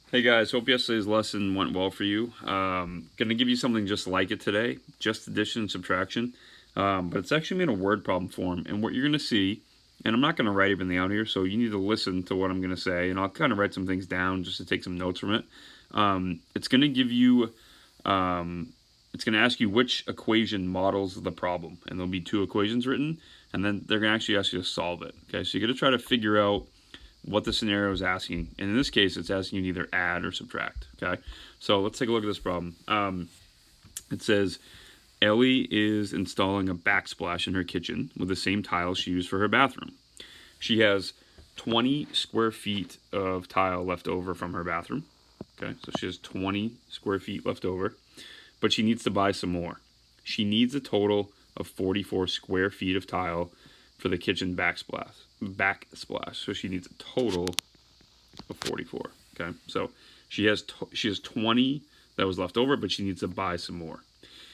Hey guys, hope yesterday's lesson went well for you. Gonna give you something just like it today, just addition and subtraction, but it's actually made a word problem form. And what you're gonna see, and I'm not gonna write everything out here, so you need to listen to what I'm gonna say, and I'll kind of write some things down just to take some notes from it. It's gonna give you, it's gonna ask you which equation models the problem, and there'll be two equations written, and then they're gonna actually ask you to solve it. Okay, so you're gonna try to figure out what the scenario is asking. And in this case, it's asking you to either add or subtract. Okay, so let's take a look at this problem. It says Ellie is installing a backsplash in her kitchen with the same tile she used for her bathroom. She has 20 square feet of tile left over from her bathroom. Okay, so she has 20 square feet left over, but she needs to buy some more. She needs a total of 44 square feet of tile for the kitchen backsplash. So she needs a total of 44. Okay, so she has 20 that was left over, but she needs to buy some more.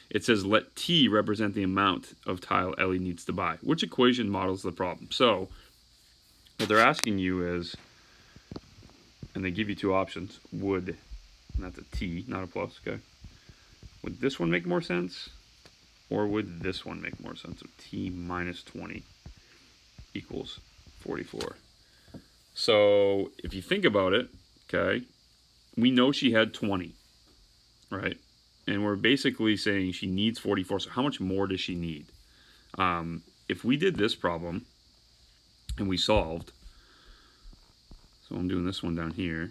It says let T represent the amount of tile Ellie needs to buy. Which equation models the problem? So what they're asking you is, and they give you two options, would, and that's a T, not a plus, okay? Would this one make more sense? Or would this one make more sense? So T minus 20 equals 44. So if you think about it, okay, we know she had 20, right? And we're basically saying she needs 44. So how much more does she need? If we did this problem and we solved, so I'm doing this one down here,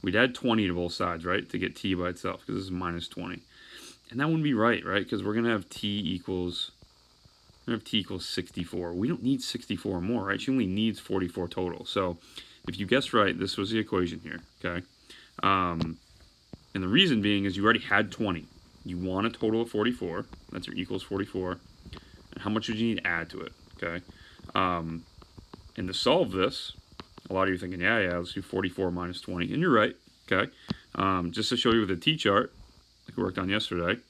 we'd add 20 to both sides, right, to get T by itself, because this is minus 20. And that wouldn't be right, because we're going to have T equals 64. We don't need 64 more, right? She only needs 44 total. So if you guessed right, this was the equation here, okay? And the reason being is you already had 20. You want a total of 44. That's your equals 44. And how much would you need to add to it, okay? And to solve this, a lot of you are thinking, yeah, let's do 44 minus 20. And you're right, okay? Just to show you with a T chart, like we worked on yesterday,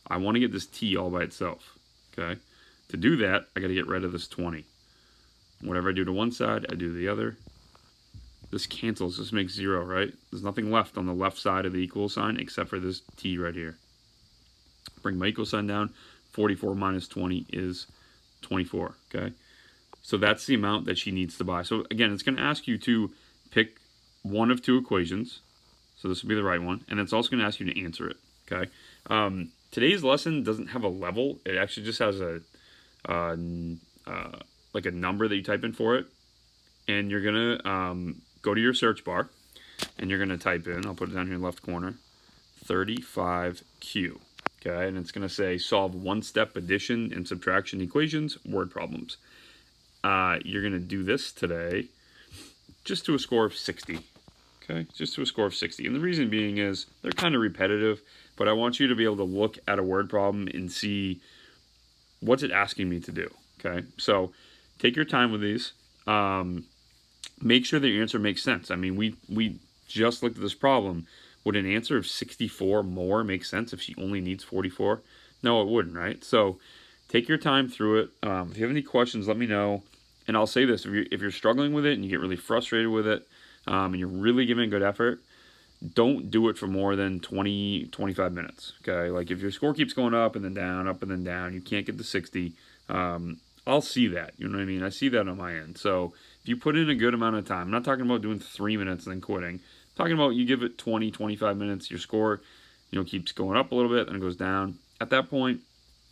I want to get this T all by itself, okay? To do that, I got to get rid of this 20. Whatever I do to one side, I do to the other. This cancels. This makes 0, right? There's nothing left on the left side of the equal sign except for this T right here. Bring my equal sign down. 44 minus 20 is 24, okay? So that's the amount that she needs to buy. So again, it's going to ask you to pick one of two equations. So this will be the right one. And it's also going to ask you to answer it, okay? Today's lesson doesn't have a level. It actually just has a like a number that you type in for it, and you're gonna go to your search bar and you're gonna type in, I'll put it down here in the left corner, 35Q, okay, and it's gonna say solve one-step addition and subtraction equations, word problems. You're gonna do this today just to a score of 60, okay, just to a score of 60, and the reason being is they're kind of repetitive, but I want you to be able to look at a word problem and see what's it asking me to do, okay? So take your time with these. Make sure that your answer makes sense. I mean, we just looked at this problem. Would an answer of 64 more make sense if she only needs 44? No, it wouldn't, right? So take your time through it. If you have any questions, let me know. And I'll say this, if you're struggling with it and you get really frustrated with it, and you're really giving good effort, don't do it for more than 20, 25 minutes, okay? Like if your score keeps going up and then down, you can't get to 60, I'll see that, you know what I mean? I see that on my end. So if you put in a good amount of time, I'm not talking about doing 3 minutes and then quitting. I'm talking about you give it 20, 25 minutes, your score, keeps going up a little bit, then it goes down. At that point,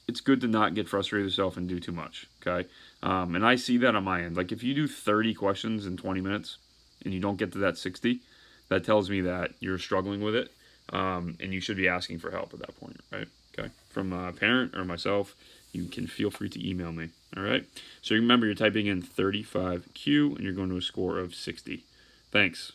it's good to not get frustrated with yourself and do too much, okay? And I see that on my end. Like if you do 30 questions in 20 minutes and you don't get to that 60, that tells me that you're struggling with it, and you should be asking for help at that point, right? Okay, from a parent or myself, you can feel free to email me, all right? So remember, you're typing in 35Q, and you're going to a score of 60. Thanks.